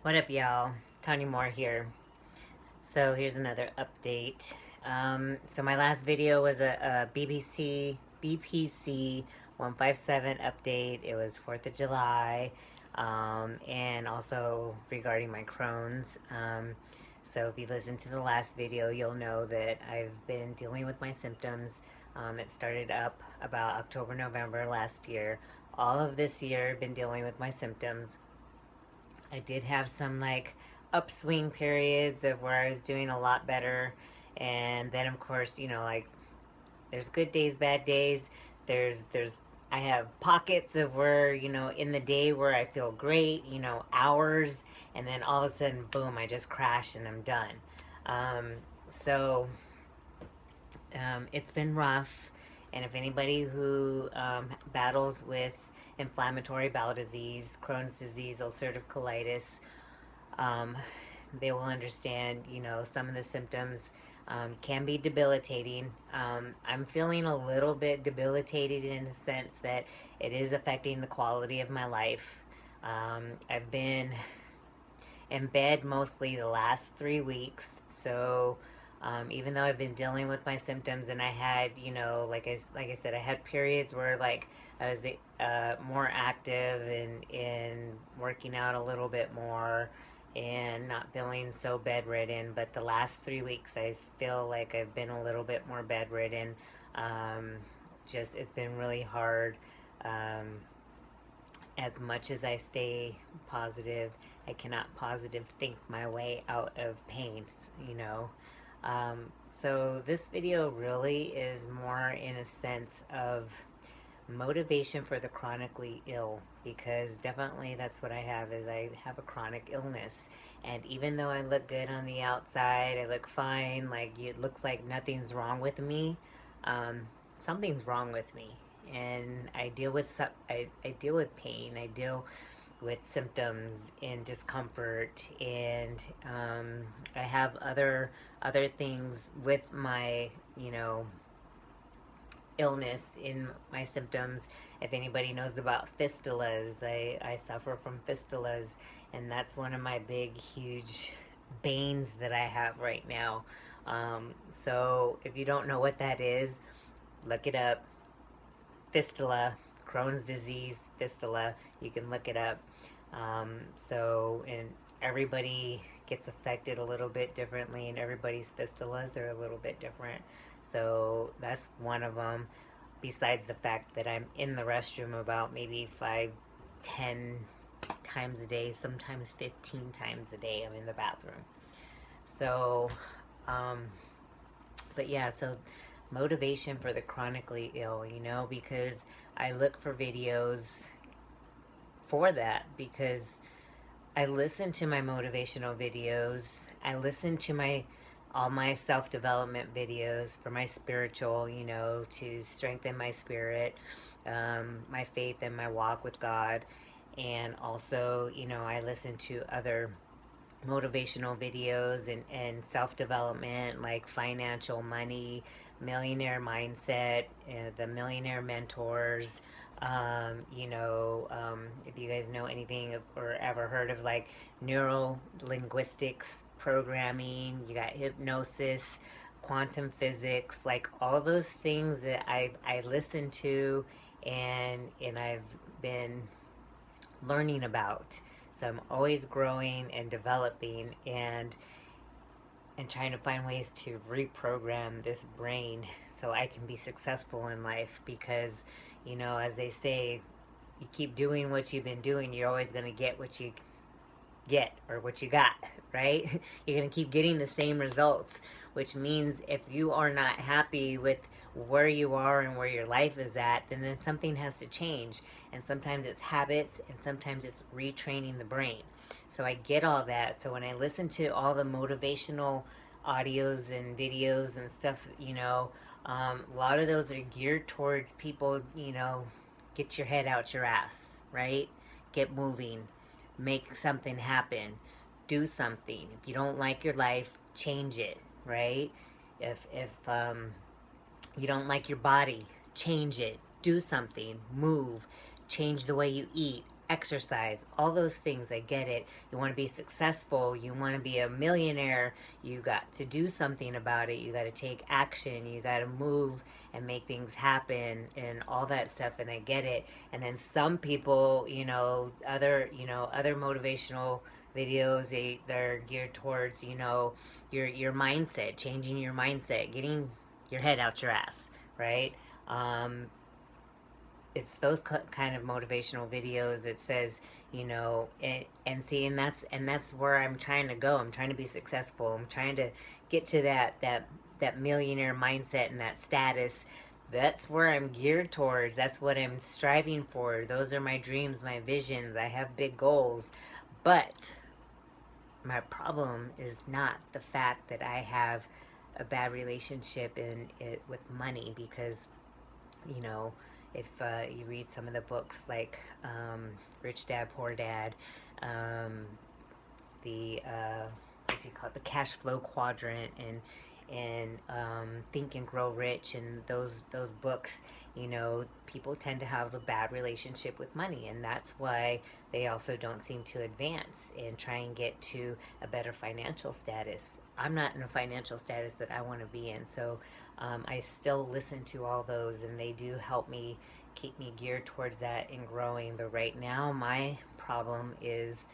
What up, y'all? Tonia Moore here. So here's another update. So my last video was a BPC 157 update. It was 4th of July, and also regarding my Crohn's. So if you listen to the last video, you'll know that I've been dealing with my symptoms. It started up about October, November last year. All of this year, I've been dealing with my symptoms. I did have some like upswing periods of where I was doing a lot better, and then of course, like there's good days, bad days. There's I have pockets of where, in the day where I feel great, hours, and then all of a sudden, boom, I just crash and I'm done. Um, so it's been rough, and if anybody who battles with inflammatory bowel disease, Crohn's disease, ulcerative colitis, um, they will understand, some of the symptoms can be debilitating. I'm feeling a little bit debilitated in the sense that it is affecting the quality of my life. I've been in bed mostly the last 3 weeks, so even though I've been dealing with my symptoms, and I had, like I said, I had periods where like I was more active and working out a little bit more and not feeling so bedridden. But the last 3 weeks, I feel like I've been a little bit more bedridden. Um, just it's been really hard. As much as I stay positive, I cannot positive think my way out of pain, you know. So this video really is more in a sense of motivation for the chronically ill, because definitely that's what I have, is I have a chronic illness. And even though I look good on the outside, I look fine, like it looks like nothing's wrong with me, something's wrong with me. And I deal with I deal with pain, I deal with symptoms and discomfort, and I have other things with my illness in my symptoms. If anybody knows about fistulas, I suffer from fistulas, and that's one of my big huge banes that I have right now. So if you don't know what that is, look it up. Fistula, Crohn's disease, fistula, you can look it up. And everybody gets affected a little bit differently, and everybody's fistulas are a little bit different. So that's one of them, besides the fact that I'm in the restroom about maybe 5-10 times a day, sometimes 15 times a day I'm in the bathroom. So but yeah, so motivation for the chronically ill, because I look for videos for that, because I listen to my motivational videos, I listen to all my self-development videos for my spiritual, to strengthen my spirit, my faith and my walk with God. And also, I listen to other motivational videos and self-development, like financial, money, millionaire mindset, the millionaire mentors. If you guys know anything or ever heard of like neuro linguistics programming, you got hypnosis, quantum physics, like all those things that I listen to, and I've been learning about. So I'm always growing and developing, and trying to find ways to reprogram this brain so I can be successful in life. Because, as they say, you keep doing what you've been doing, you're always going to get what you get, or what you got, right? You're going to keep getting the same results, which means if you are not happy with where you are and where your life is at, then something has to change. And sometimes it's habits, and sometimes it's retraining the brain. So I get all that. So when I listen to all the motivational audios and videos and stuff, a lot of those are geared towards people, get your head out your ass, right? Get moving, make something happen, do something. If you don't like your life, change it, right? If you don't like your body, change it, do something, move, change the way you eat, exercise, all those things. I get it. You want to be successful, you want to be a millionaire, you got to do something about it, you got to take action, you got to move and make things happen and all that stuff, and I get it. And then some people, other motivational videos, they're geared towards, your mindset, changing your mindset, getting your head out your ass, right? um, it's those kind of motivational videos that says, and that's where I'm trying to go. I'm trying to be successful. I'm trying to get to that millionaire mindset and that status. That's where I'm geared towards. That's what I'm striving for. Those are my dreams, my visions. I have big goals. But my problem is not the fact that I have a bad relationship with money, because you know, if you read some of the books like Rich Dad Poor Dad, the what do you call it, the Cash Flow Quadrant, and Think and Grow Rich, and those books, people tend to have a bad relationship with money, and that's why they also don't seem to advance and try and get to a better financial status. I'm not in a financial status that I want to be in, so I still listen to all those, and they do help me keep me geared towards that and growing. But right now, my problem is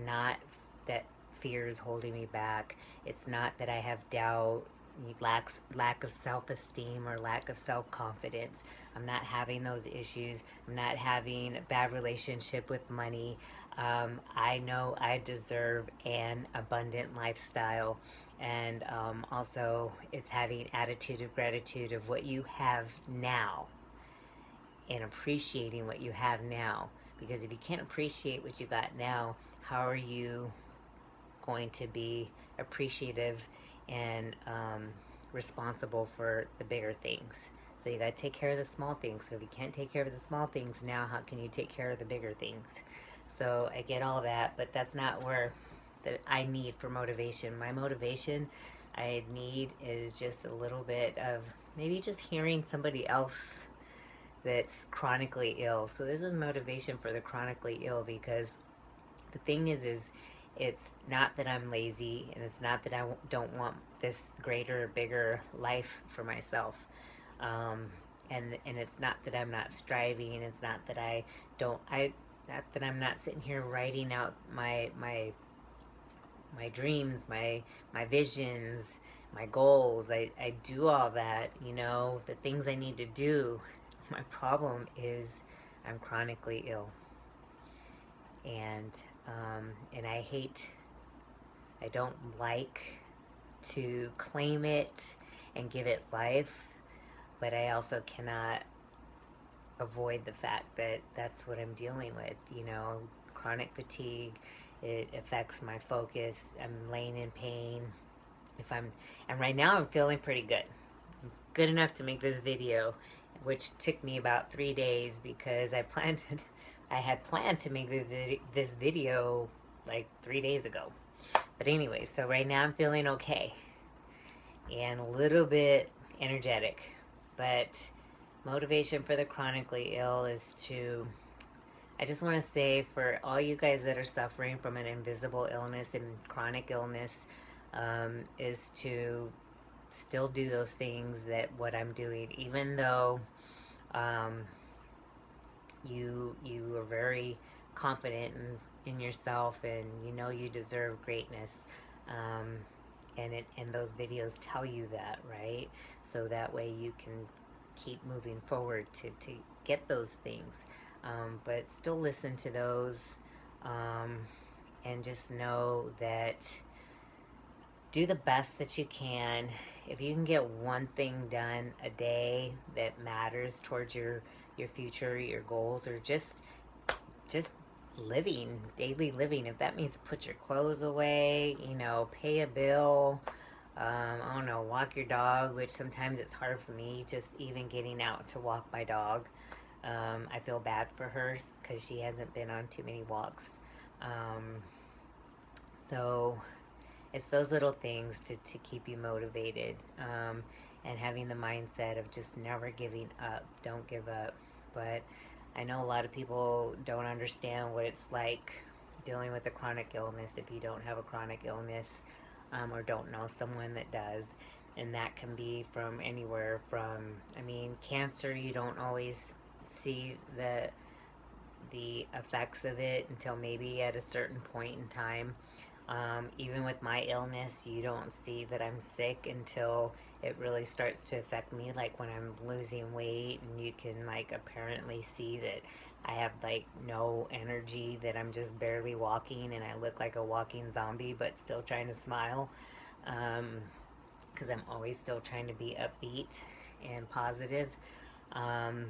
not that fear is holding me back. It's not that I have doubt, lack of self-esteem, or lack of self-confidence. I'm not having those issues. I'm not having a bad relationship with money. I know I deserve an abundant lifestyle. And also, it's having attitude of gratitude of what you have now and appreciating what you have now. Because if you can't appreciate what you got now, how are you going to be appreciative and responsible for the bigger things? So you got to take care of the small things. So if you can't take care of the small things now, how can you take care of the bigger things? So I get all that, but that's not where I need for motivation. My motivation I need is just a little bit of maybe just hearing somebody else that's chronically ill. So this is motivation for the chronically ill, because the thing is it's not that I'm lazy, and it's not that I don't want this greater, bigger life for myself. And it's not that I'm not striving. It's not that not that I'm not sitting here writing out my dreams, my visions, my goals. I do all that, the things I need to do. My problem is I'm chronically ill. And I don't like to claim it and give it life, but I also cannot avoid the fact that that's what I'm dealing with. Chronic fatigue, it affects my focus. I'm laying in pain. And right now I'm feeling pretty good. Good enough to make this video, which took me about 3 days, because I had planned to make this video like 3 days ago. But anyway, so right now I'm feeling okay and a little bit energetic. But motivation for the chronically ill is I just want to say, for all you guys that are suffering from an invisible illness and chronic illness, is to still do those things that what I'm doing, even though you are very confident in yourself, and you deserve greatness, and those videos tell you that, right? So that way you can keep moving forward to get those things, but still listen to those, and just know that do the best that you can. If you can get one thing done a day that matters towards your future, your goals, or just living, daily living. If that means put your clothes away, pay a bill, I don't know, walk your dog, which sometimes it's hard for me, just even getting out to walk my dog. I feel bad for her because she hasn't been on too many walks. So it's those little things to keep you motivated, and having the mindset of just never giving up. Don't give up. But I know a lot of people don't understand what it's like dealing with a chronic illness if you don't have a chronic illness, or don't know someone that does. And that can be from anywhere from, I mean, cancer, you don't always see the effects of it until maybe at a certain point in time. Even with my illness, you don't see that I'm sick until it really starts to affect me, like when I'm losing weight and you can like apparently see that I have like no energy, that I'm just barely walking and I look like a walking zombie but still trying to smile, because I'm always still trying to be upbeat and positive. Um,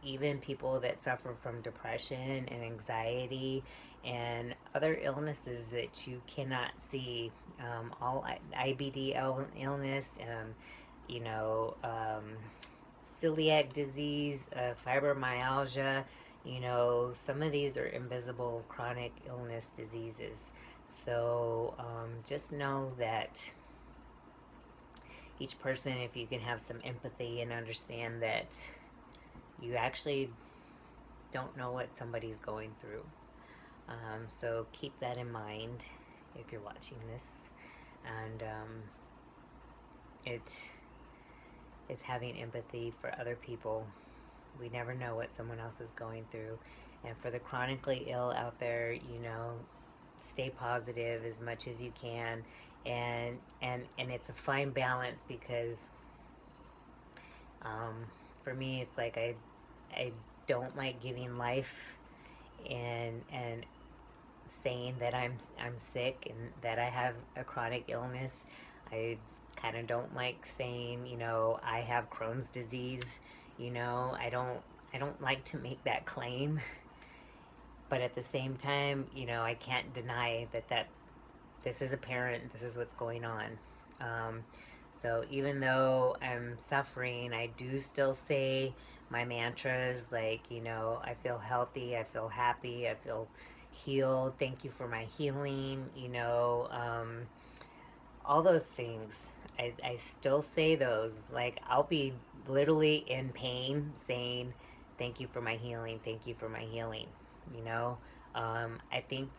even people that suffer from depression and anxiety and other illnesses that you cannot see, all IBD illness, you know, celiac disease, fibromyalgia, you know, some of these are invisible chronic illness diseases. So just know that each person, if you can have some empathy and understand that you actually don't know what somebody's going through. So keep that in mind if you're watching this. And it's having empathy for other people. We never know what someone else is going through. And for the chronically ill out there, you know, stay positive as much as you can. And it's a fine balance, because for me, it's like I don't like giving life and saying that I'm sick and that I have a chronic illness. I kind of don't like saying, you know, I have Crohn's disease. You know, I don't like to make that claim, but at the same time, you know, I can't deny that this is apparent. This is what's going on. So even though I'm suffering, I do still say my mantras, like, you know, I feel healthy, I feel happy, I feel healed, thank you for my healing, you know, all those things. I still say those. Like, I'll be literally in pain saying, thank you for my healing, thank you for my healing, you know. I think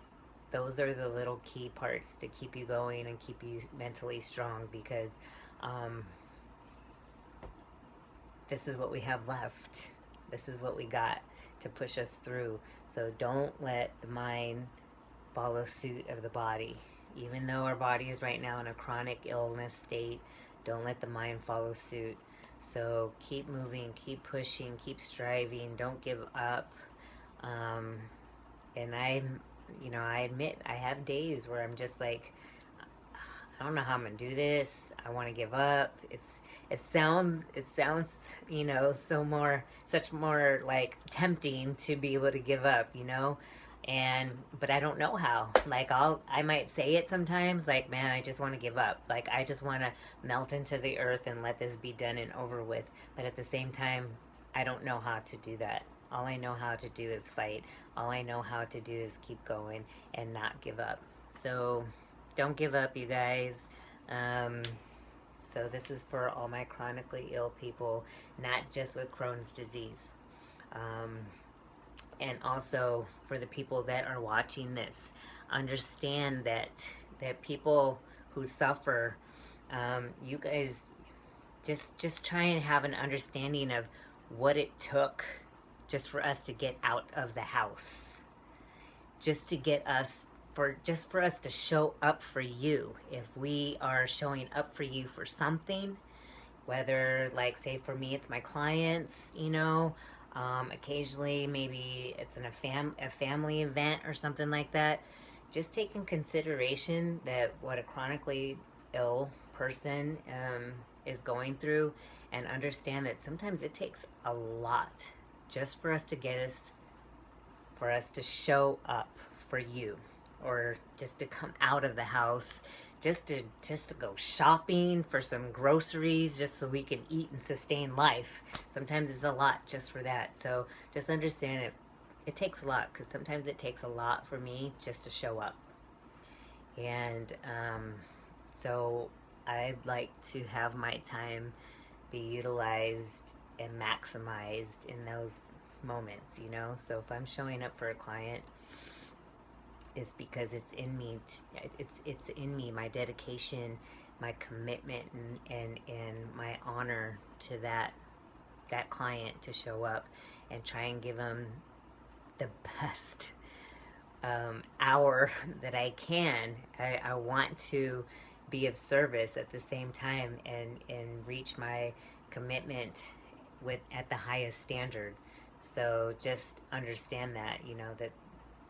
those are the little key parts to keep you going and keep you mentally strong, because this is what we have left. This is what we got to push us through. So don't let the mind follow suit of the body. Even though our body is right now in a chronic illness state, don't let the mind follow suit. So keep moving, keep pushing, keep striving, don't give up. And you know, I admit I have days where I'm just like, I don't know how I'm gonna do this. I want to give up. It sounds, you know, such more like tempting to be able to give up, you know, but I don't know how. Like, I might say it sometimes, like, man, I just want to give up. Like, I just want to melt into the earth and let this be done and over with. But at the same time, I don't know how to do that. All I know how to do is fight. All I know how to do is keep going and not give up. So don't give up, you guys. So this is for all my chronically ill people, not just with Crohn's disease. And also for the people that are watching this, understand that people who suffer, you guys just try and have an understanding of what it took just for us to get out of the house, just for us to show up for you. If we are showing up for you for something, whether, like, say for me, it's my clients, you know, occasionally maybe it's a family event or something like that, just take in consideration that what a chronically ill person is going through, and understand that sometimes it takes a lot just for us to show up for you, or just to come out of the house, just to go shopping for some groceries, just so we can eat and sustain life. Sometimes it's a lot just for that. So just understand it takes a lot, because sometimes it takes a lot for me just to show up. And so I'd like to have my time be utilized and maximized in moments, you know? So if I'm showing up for a client, it's because it's in me. It's in me, my dedication, my commitment, and my honor to that client to show up and try and give them the best hour that I can. I want to be of service at the same time and reach my commitment with at the highest standard. So just understand that, you know,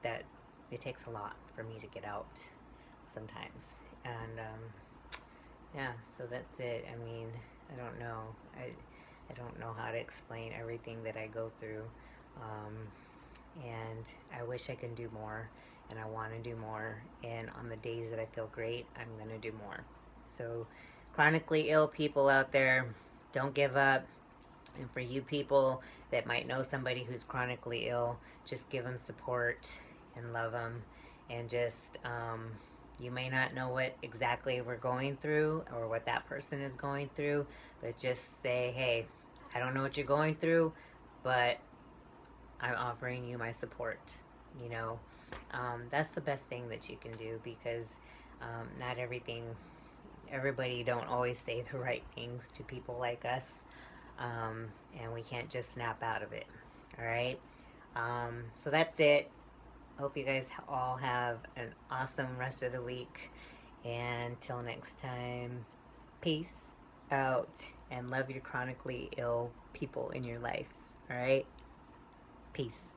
that it takes a lot for me to get out sometimes. And yeah, so that's it. I mean, I don't know. I don't know how to explain everything that I go through. And I wish I can do more, and I want to do more. And on the days that I feel great, I'm going to do more. So, chronically ill people out there, don't give up. And for you people that might know somebody who's chronically ill, just give them support and love them. And just, you may not know what exactly we're going through or what that person is going through, but just say, hey, I don't know what you're going through, but I'm offering you my support, you know. That's the best thing that you can do, because not everybody don't always say the right things to people like us, and we can't just snap out of it, all right? So that's it. Hope you guys all have an awesome rest of the week, and till next time, peace out, and love your chronically ill people in your life, all right? Peace.